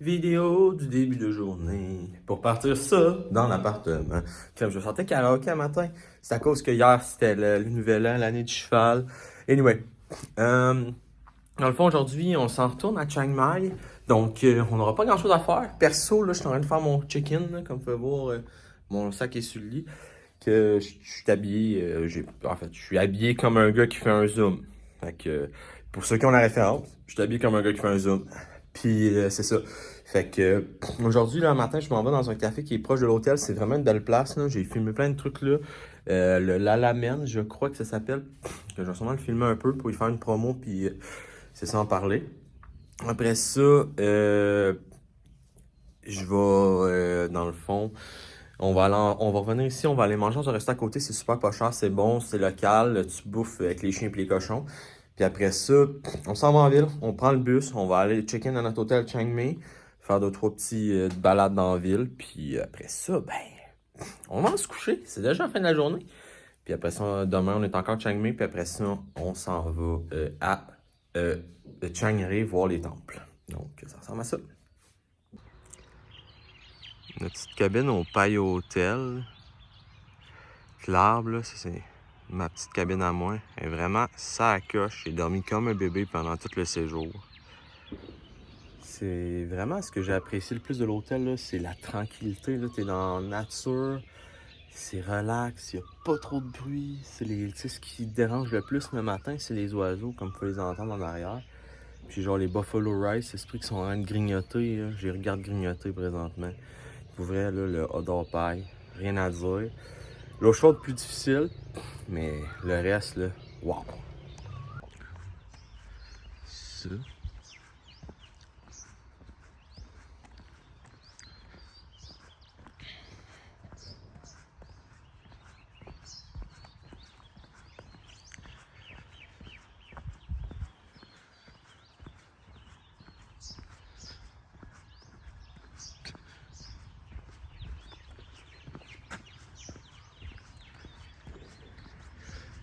vidéo du début de journée pour partir ça dans l'appartement. Comme je sortais karaoké un matin, c'est à cause que hier c'était le nouvel an, l'année du cheval. Anyway, euh, dans le fond aujourd'hui on s'en retourne à Chiang Mai, donc on n'aura pas grand chose à faire. Perso, là je suis en train de faire mon check-in, là, comme vous pouvez voir, mon sac est sur le lit. Que je suis habillé, en fait, je suis habillé comme un gars qui fait un zoom. Fait que, pour ceux qui ont la référence, je suis habillé comme un gars qui fait un zoom. Puis c'est ça. Fait que aujourd'hui, là, matin, je m'en vais dans un café qui est proche de l'hôtel. C'est vraiment une belle place, là. J'ai filmé plein de trucs là. Le Lalamen, je crois que ça s'appelle. Que je vais sûrement le filmer un peu pour y faire une promo, puis c'est ça en parler. Après ça, je vais, dans le fond, on va revenir ici, on va aller manger dans un restaurant à côté, c'est super pas cher, c'est bon, c'est local, tu bouffes avec les chiens et les cochons. Puis après ça, on s'en va en ville, on prend le bus, on va aller check-in dans notre hôtel Chiang Mai, faire deux, trois petits balades dans la ville, puis après ça, ben, on va se coucher, c'est déjà la fin de la journée. Puis après ça, demain, on est encore à Chiang Mai, puis après ça, on s'en va à Chiang Rai voir les temples. Donc, ça ressemble à ça. Notre petite cabine au Paille Hotel. L'arbre, là, c'est ma petite cabine à moi. Elle est vraiment ça à coche. J'ai dormi comme un bébé pendant tout le séjour. C'est vraiment ce que j'ai apprécié le plus de l'hôtel, là, c'est la tranquillité. Là, t'es dans la nature, c'est relax, il n'y a pas trop de bruit. Ce qui dérange le plus le matin, c'est les oiseaux, comme vous pouvez les entendre en arrière. Puis genre les Buffalo Rice, c'est ce truc qui sont en train de grignoter. Là. Je les regarde grignoter présentement. Pour vrai, là, le hot paille, rien à dire. L'eau chaude plus difficile, mais le reste, là, wow! Ça.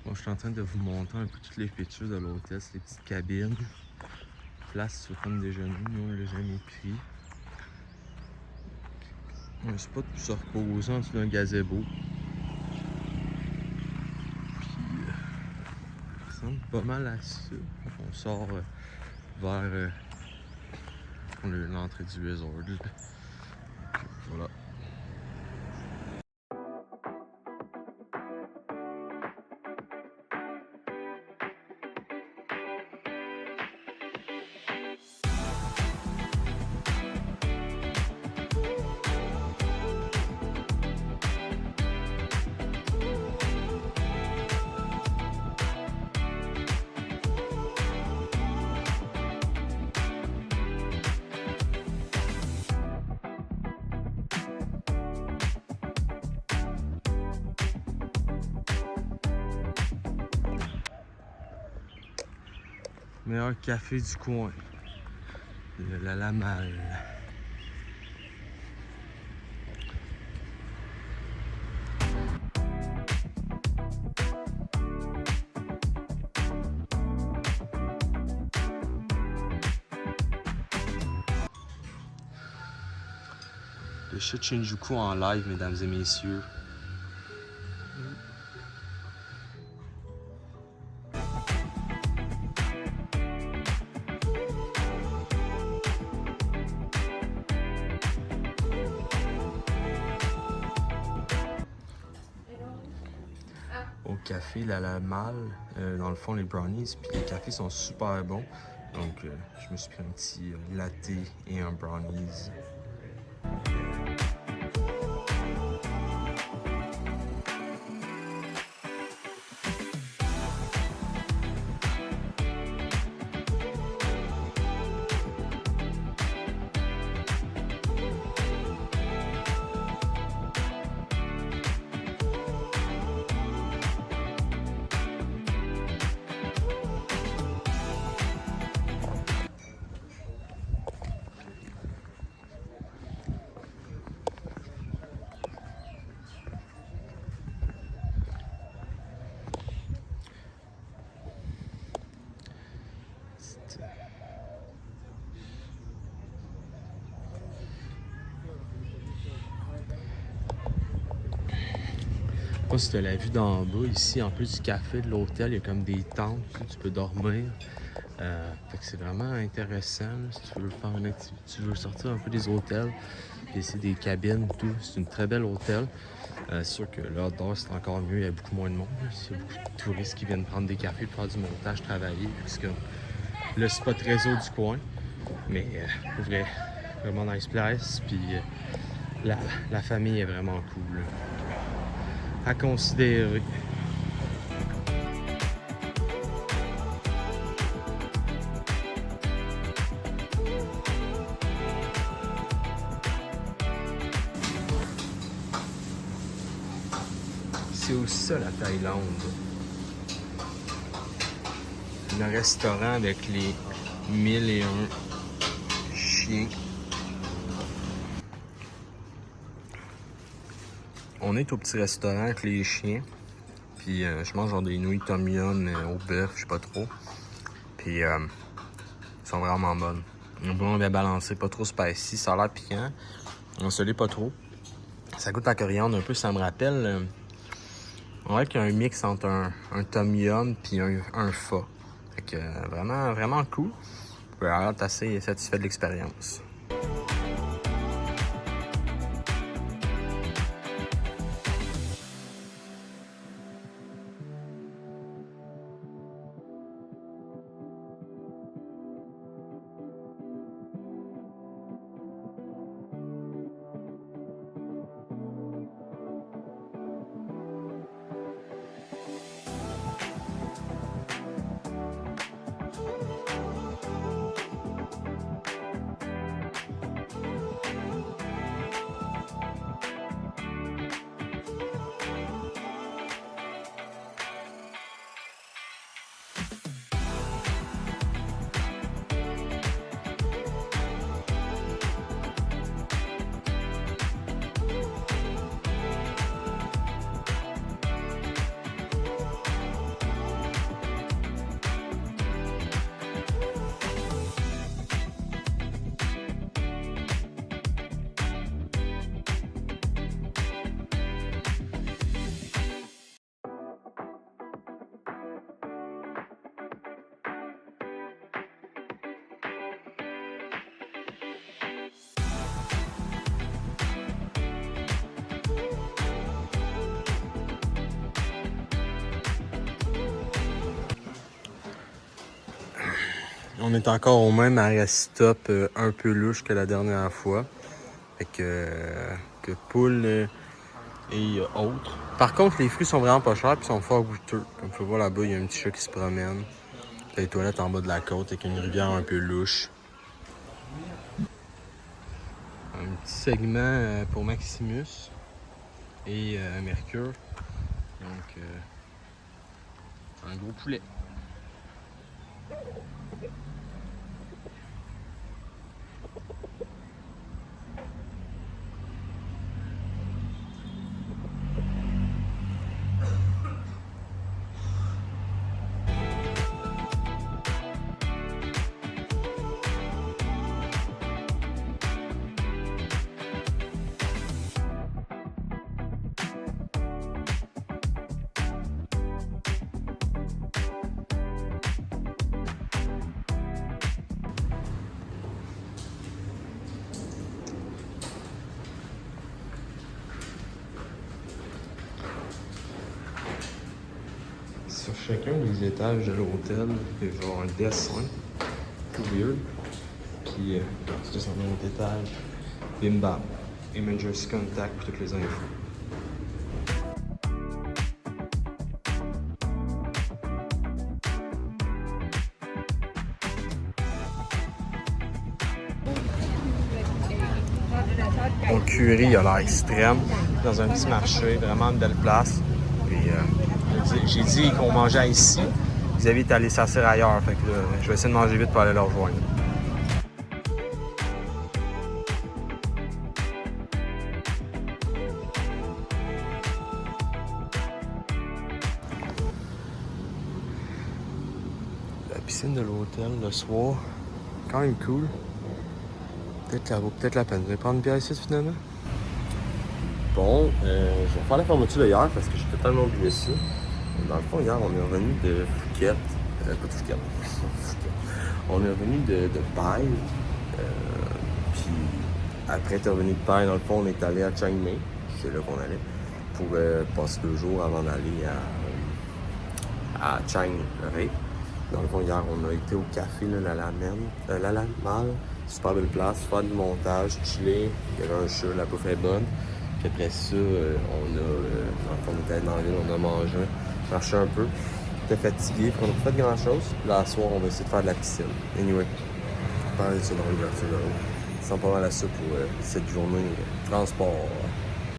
Bon, je suis en train de vous montrer un peu toutes les features de l'hôtel, c'est les petites cabines. Place sur le déjeuner, nous on l'a jamais pris. Un spot pour se reposer en dessous d'un gazebo. Puis, ça ressemble pas mal à ça. On sort vers l'entrée du resort. Voilà. Meilleur café du coin. Le Lalamal. Le chat de Shinjuku en live, mesdames et messieurs. Au café la Malle, dans le fond les brownies, puis les cafés sont super bons. Donc je me suis pris un petit latte et un brownies. sais pas si tu as la vue d'en bas. Ici, en plus du café de l'hôtel, il y a comme des tentes où tu peux dormir. Fait que c'est vraiment intéressant là, si tu veux faire une activité, tu veux sortir un peu des hôtels. Puis ici, des cabines et tout. C'est une très belle hôtel. C'est sûr que l'outdoor, c'est encore mieux. Il y a beaucoup moins de monde. Il y a beaucoup de touristes qui viennent prendre des cafés pour faire du montage, travailler. C'est comme le spot réseau du coin. Mais pour vrai, vraiment nice place. Puis la famille est vraiment cool. À considérer. C'est aussi ça la Thaïlande. Le restaurant avec les 1001 chiens. On est au petit restaurant avec les chiens. Puis je mange genre des nouilles tom yum au bœuf, je sais pas trop. Puis ils sont vraiment bonnes. Vraiment bien balancé, pas trop spicy, ça a l'air piquant. On se l'est pas trop. Ça goûte la coriandre un peu, ça me rappelle. On dirait qu'il y a un mix entre un tom yum puis un pho. Fait que vraiment, vraiment cool. Je suis assez satisfait de l'expérience. On est encore au même arrêt stop un peu louche que la dernière fois. Fait que poule et autres. Par contre, les fruits sont vraiment pas chers et sont fort goûteux. Comme tu peux voir là-bas, il y a un petit chat qui se promène. Les toilettes en bas de la côte avec une rivière un peu louche. Un petit segment pour Maximus et Mercure. Donc, un gros poulet. Sur chacun des étages de l'hôtel, il y a genre un dessin. Tout weird. Puis, quand tu descends dans l'autre étage, bim bam. Emergency contact pour toutes les infos. Mon curry a l'air extrême. Dans un petit marché, vraiment une belle place. Puis, j'ai dit qu'on mangeait ici. Xavier est allé s'asseoir ailleurs. Fait que là, je vais essayer de manger vite pour aller le rejoindre. La piscine de l'hôtel le soir, quand même cool. Peut-être la peine. Je vais prendre une bière ici finalement. bon, je vais faire la fermeture de hier parce que j'ai totalement oublié ça. Dans le fond, hier, on est revenu de Phuket. Pas de Phuket. On est revenu de Pai. Puis après être revenu de Pai, dans le fond, on est allé à Chiang Mai. C'est là qu'on allait. Pour passer 2 jours avant d'aller à Chiang Rai. Dans le fond, hier, on a été au café, là, la Mal. Super belle place, faire du montage, chiller. Il y avait un chat, la bouffe est bonne. Puis après ça, on était allé dans la ville, on a mangé, marché un peu. On était fatigué, on n'a pas fait grand chose. Là, ce soir, on va essayer de faire de la piscine. Anyway, on va parler de ça dans l'ouverture de l'eau. Ça sent pas mal à ça pour cette journée transport.